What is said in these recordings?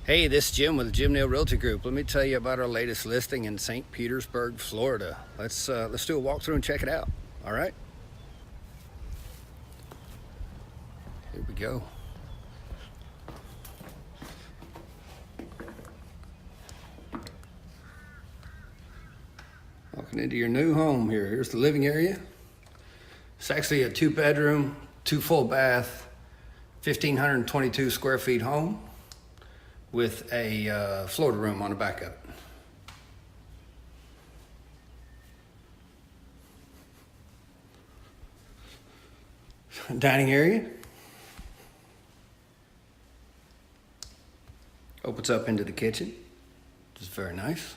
Hey, this is Jim with the Neal Realty Group. Let me tell you about our latest listing in St. Petersburg, Florida. Let's do a walkthrough and check it out. All right, here we go. Walking into your new home here. Here's the living area. It's actually a 2-bedroom, 2 full bath, 1,522 square feet home with a Florida room on the back of it. Dining area opens up into the kitchen, which is very nice.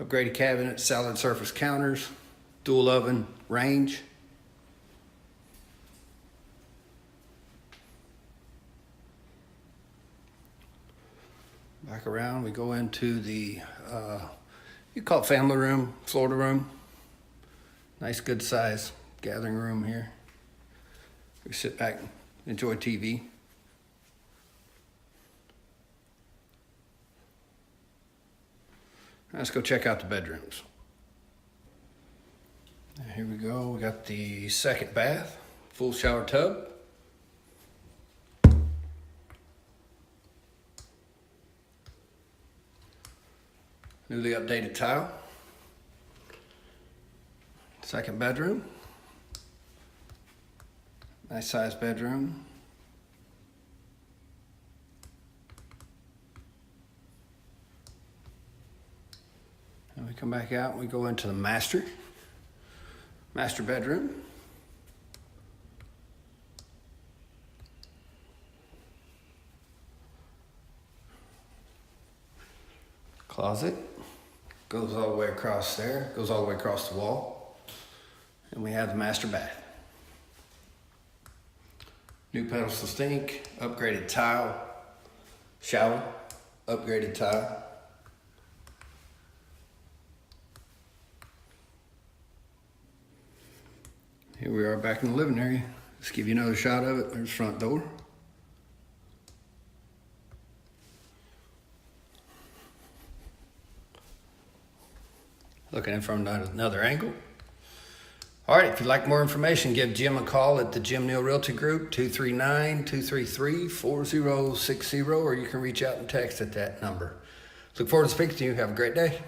Upgraded cabinets, solid surface counters, dual oven, range. Back around, we go into the, you call it family room, Florida room. Nice, good size gathering room here. We sit back and enjoy TV. Let's go check out the bedrooms. Here we go, we got the second bath, full shower tub. Newly updated tile. Second bedroom. Nice sized bedroom. And we come back out and we go into the master bedroom. Closet. Goes all the way across there, goes all the way across the wall. And we have the master bath. New pedestal sink, upgraded tile, shower, upgraded tile. Here we are back in the living area. Let's give you another shot of it. There's the front door. Looking in from another angle. All right, if you'd like more information, give Jim a call at the Neal Realty Group, 239-233-4060, or you can reach out and text at that number. Look forward to speaking to you. Have a great day.